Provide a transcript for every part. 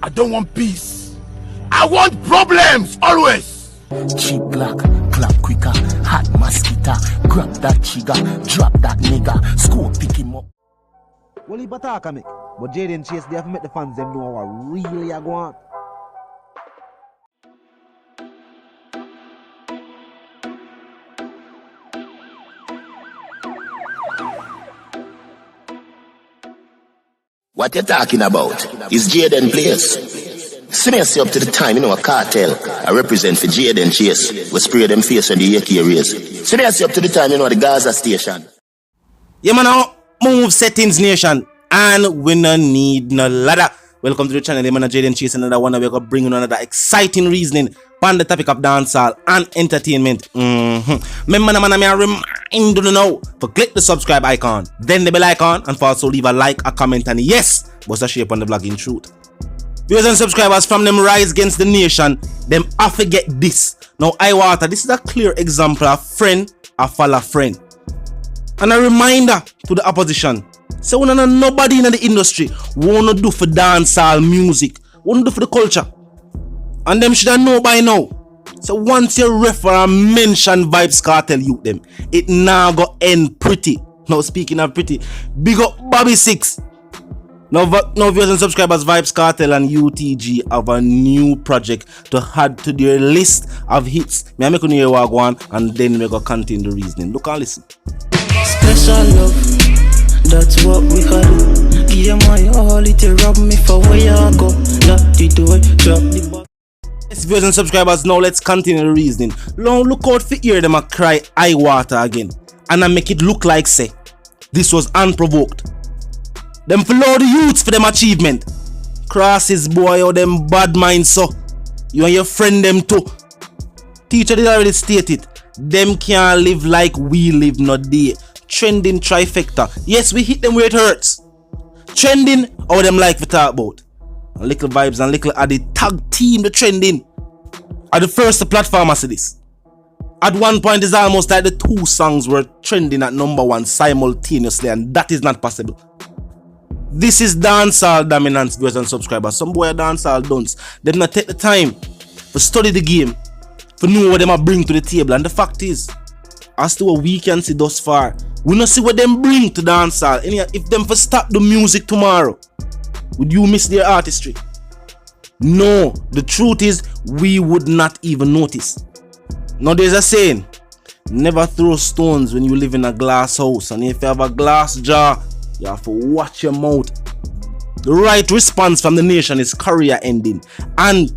I don't want peace. I want problems always. Cheap black, clap quicker, hot mosquito, grab that trigger, drop that nigga, score pick him up. Well, he bataka me, but Jayden chase they have to make the fans them know what really I want. What you talking about? Is Jayden place? See me up to the time, a cartel. I represent for Jayden chase. We spray them face when the AK raise. See me up to the time, the Gaza station. Yeah, man, now move settings nation. And we no need no ladder. Welcome to the channel, man. Jayden chase another one. We're gonna bring another exciting reasoning on the topic of dancehall and entertainment. Remember, man, I remind you now to click the subscribe icon, then the bell icon, and for also leave a like, a comment, and yes, bust a shape on the blogging truth. Viewers and subscribers from them rise against the nation, them I forget this. Now, Iwaata, this is a clear example of friend, a follow friend. And a reminder to the opposition. So we know nobody in the industry wanna do for dancehall music, wanna do for the culture. And them should know by now. So once you refer and mention Vybz Kartel youth them, it now go end pretty. Now speaking of pretty, big up Bobby 6. Now viewers and subscribers, Vybz Kartel and UTG have a new project to add to their list of hits. Me I make you hear what go on, and then we go continue the reasoning. Look and listen. Special love, that's what we call it. Give my all, it rob me for where you go. Lock the door, drop the ball. Yes, viewers and subscribers, now let's continue the reasoning. Now look out for hear them a cry Iwaata again, and I make it look like say this was unprovoked. Them follow the youths for them achievement. Crosses boy or them bad minds, so you and your friend them too. Teacher did already state it. Them can't live like we live no day. Trending trifecta. Yes, we hit them where it hurts. Trending, how them like to talk about. And little Vybz and little Addy tag team the trending. At the first platform I see this. At one point it's almost like the two songs were trending at #1 simultaneously, and that is not possible. This is dancehall dominance, viewers and subscribers. Some boy dancehall dunce. Them not take the time to study the game, to know what them a bring to the table. And the fact is, as to what we can see thus far, we not see what them bring to dancehall. If them for stop the music tomorrow, would you miss their artistry? No, the truth is we would not even notice. Now there's a saying, never throw stones when you live in a glass house, and if you have a glass jar, you have to watch your mouth. The right response from the nation is career ending, and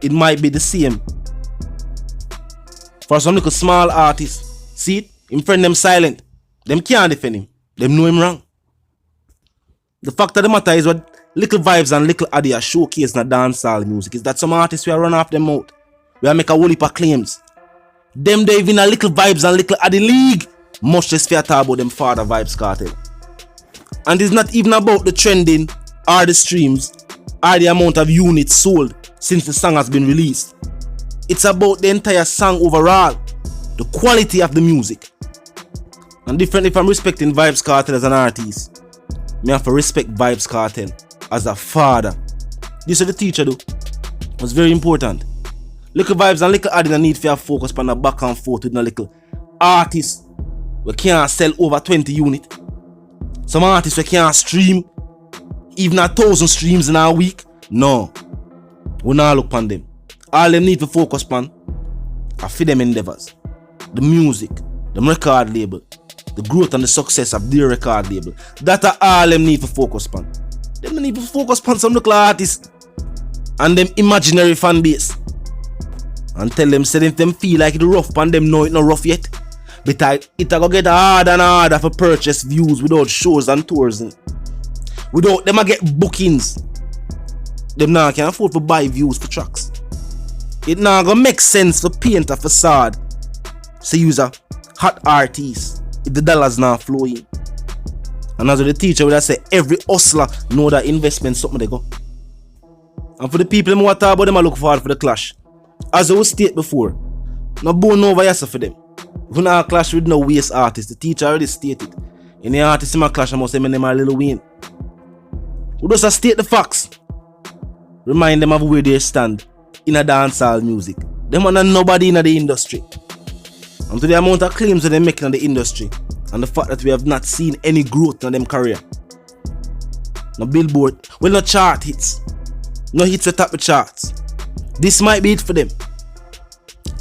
it might be the same for some little small artists. See it? Him friend them silent. Them can't defend him. Them know him wrong. The fact of the matter is what little Vybz and little Addy are showcasing in dancehall music is that some artists will run off them out. We make a whole heap of claims. Them they even a little Vybz and little Addy league. Much less fair talk about them father Vybz Kartel. And it's not even about the trending or the streams or the amount of units sold since the song has been released. It's about the entire song overall, the quality of the music. And differently from respecting Vybz Kartel as an artist, me have to respect Vybz Kartel as a father. This is the teacher though. It's very important. Little Vybz and little Addy need to focus on the back and forth with no little artists we can't sell over 20 units. Some artists we can't stream even 1,000 streams in a week. No, we not look on them. All them need to focus on are for them endeavors. The music, the record label, the growth and the success of their record label. That are all them need to focus on. Them need to focus on some local artists and them imaginary fan base. And tell them, say them feel like it's rough and them know it's not rough yet. But it go get harder and harder for purchase views without shows and tours. Without them get bookings. Them now can afford to buy views for tracks. It now gonna make sense for paint a facade. So use a hot artist if the dollars now flowing. And as the teacher would have said, every hustler know that investment something they go. And for the people who want to talk about them, I look forward for the clash. As I was stated before, no bone over yourself for them. If you not clash with no waste artist, the teacher already stated. Any artist in my clash, I must say my name are Lil Wayne. We just state the facts. Remind them of where they stand in a dancehall music. Them are not nobody in the industry. And to the amount of claims that they're making in the industry and the fact that we have not seen any growth in them career. No billboard, well, no chart hits. No hits at top the charts. This might be it for them.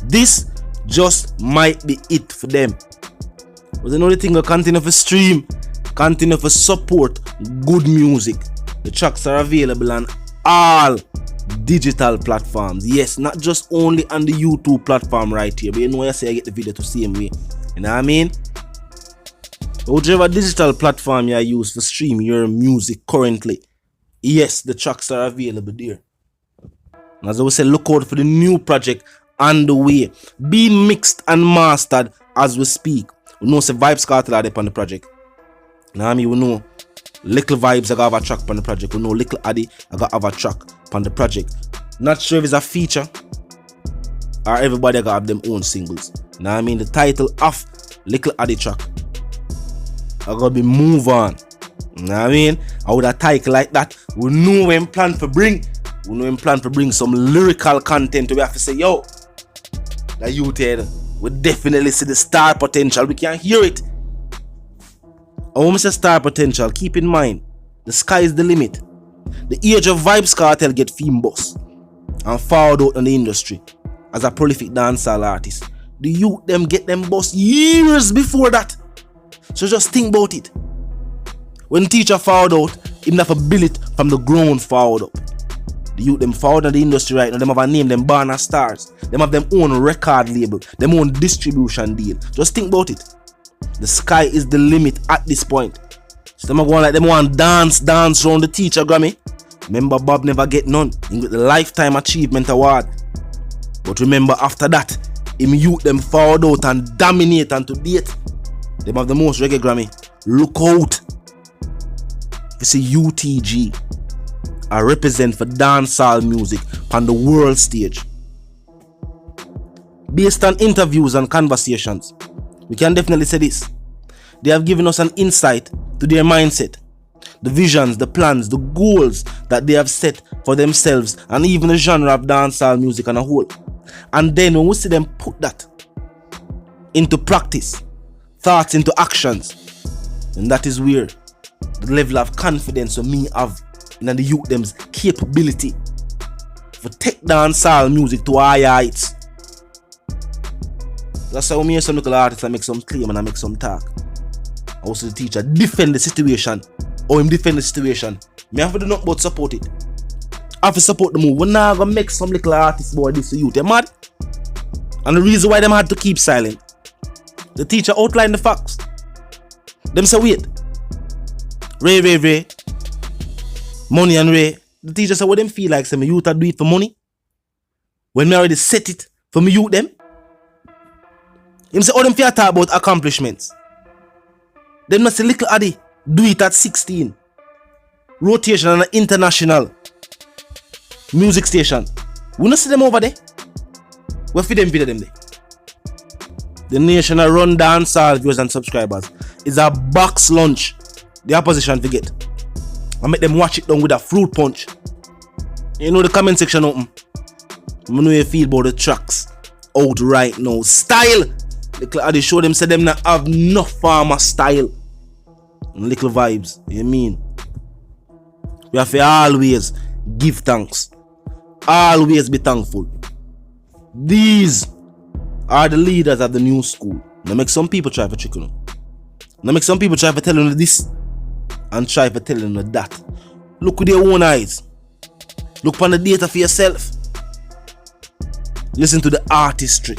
This just might be it for them. But the only thing will continue to stream, continue to support good music. The tracks are available on all digital platforms. Yes, not just only on the YouTube platform right here. But you know I say I get the video to see me. You know what I mean? Whichever digital platform you use for stream your music currently, yes, the tracks are available there. And as I was saying, look out for the new project on the way, being mixed and mastered as we speak. We know say Vybz Kartel are there on the project. You know what I mean? We know Little Vybz I got have a track on the project. We know Little Addy I got have a track on the project. Not sure if it's a feature or everybody got have them own singles. You know what I mean? The title of Little Addy track I gotta be Move On. You know what I mean? I would a title like that. We know when plan for bring. We know when plan for bring some lyrical content. We have to say, yo, that youth here, we definitely see the star potential. We can hear it. I want to say star potential. Keep in mind, the sky is the limit. The age of Vybz Kartel get fame boss and forward out in the industry as a prolific dancehall artist. The youth them get them boss years before that. So just think about it. When teacher forward out, him have to build it from the ground forward up. The youth them forward in the industry right now, them have a name, them born as stars. Them have them own record label, them own distribution deal. Just think about it. The sky is the limit at this point. So them are going like them want dance round the teacher Grammy. Remember Bob never get none. He get the Lifetime Achievement Award. But remember after that, him youth them forward out and dominate, and to date, them have the most reggae Grammy. Look out. You see UTG. I represent for dancehall music on the world stage. Based on interviews and conversations, we can definitely say this. They have given us an insight to their mindset, the visions, the plans, the goals that they have set for themselves, and even the genre of dancehall music on a whole. And then when we see them put that into practice, thoughts into actions, and that is where the level of confidence of me have in the youth them's capability for take dancehall music to higher heights. That's how me and some little artists I make some claim and I make some talk. Also the teacher defend the situation, or him defend the situation. Me have to do nothing but support it. I have to support the move. We're not gonna make some little artists boy this to youth. They're mad. And the reason why them had to keep silent, the teacher outlined the facts. Them say wait, Ray, money and Ray. The teacher said what them feel like, say me youth are do it for money when me already set it for me youth them. Him say all them fear talk about accomplishments. Them not say Little Addy do it at 16. Rotation on an international music station. We not see them over there. We feed them video them there. The nation a run dancehall viewers and subscribers is a box lunch the opposition forget. I make them watch it down with a fruit punch. You know the comment section open. I know you feel about the tracks out right now. Style. Little Addy show them say them not have no farmer style. And Little Vybz, you mean? We have to always give thanks. Always be thankful. These are the leaders of the new school. Now make some people try to trick you. Now make some people try to tell you this and try to tell you that. Look with your own eyes. Look on the data for yourself. Listen to the artistry.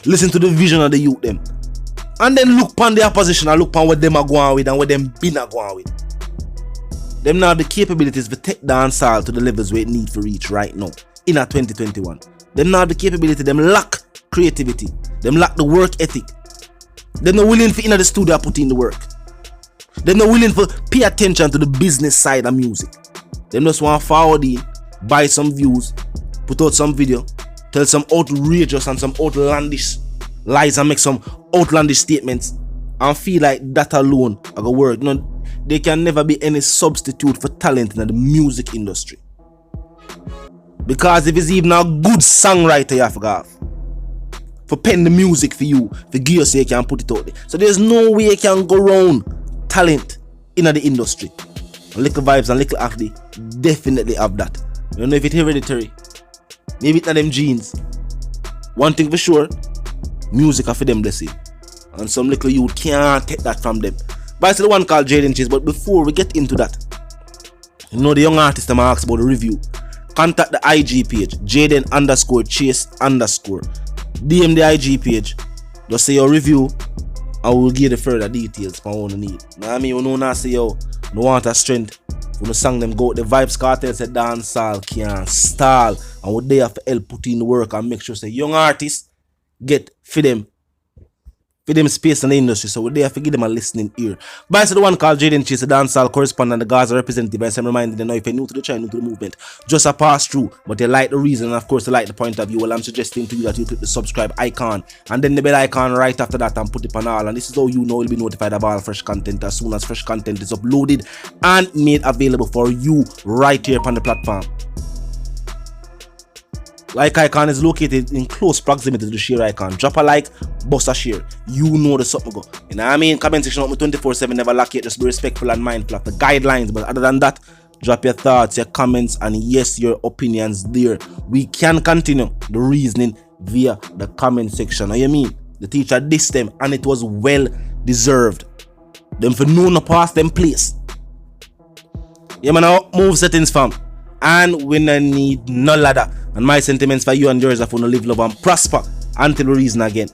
Listen to the vision of the youth them. And then look on the opposition and look on what them are going with and what them been are going with. Them now have the capabilities to take dancehall to the levels where it need to reach right now in a 2021. Them now have the capability, them lack creativity. Them lack the work ethic. Them not willing for in the studio put in the work. Them not willing for pay attention to the business side of music. Them just want to forward in, buy some views, put out some video, tell some outrageous and some outlandish lies and make some outlandish statements and feel like that alone are gonna work. No, there can never be any substitute for talent in the music industry. Because if it's even a good songwriter, you have to go off. For pen the music for you, for give you so you can put it out there. So there's no way you can go around talent in the industry. And Little Vybz and Little Acty definitely have that. I don't know if it's hereditary. Maybe it's not them genes. One thing for sure, music are for them blessing. And some little youth can't take that from them. But I see the one called Jayden Chase. But before we get into that, you know the young artist I'm asked about the review. Contact the IG page, Jayden_Chase_. DM the IG page. Just say your review and we'll give you the further details for what you need. Now I mean, you know not say yo, no want a strength. When the song them go, the Vybz Kartel said dancehall can't stall. And what they have to help put in the work and make sure say young artists get for them space in the industry, so they have to give them a listening ear. But I said the one called Jayden Chase, the dancehall correspondent, the Gaza representative, and I'm reminding them now if you're new to the channel, new to the movement, just a pass through, but you like the reason and of course you like the point of view. Well, I'm suggesting to you that you click the subscribe icon and then the bell icon right after that and put it on all, and this is how you know you'll be notified of all fresh content as soon as fresh content is uploaded and made available for you right here on the platform. Like icon is located in close proximity to the share icon. Drop a like, bust a share. You know the something go. You know what I mean? Comment section open 24/7, never lack it. Just be respectful and mindful of the guidelines. But other than that, drop your thoughts, your comments, and yes, your opinions there. We can continue the reasoning via the comment section. Now you mean? The teacher dissed them and it was well deserved. Them for no pass them place. Yeah man, now move settings fam. And we no need no ladder. And my sentiments for you and yours are for no live, love and prosper until we reason again.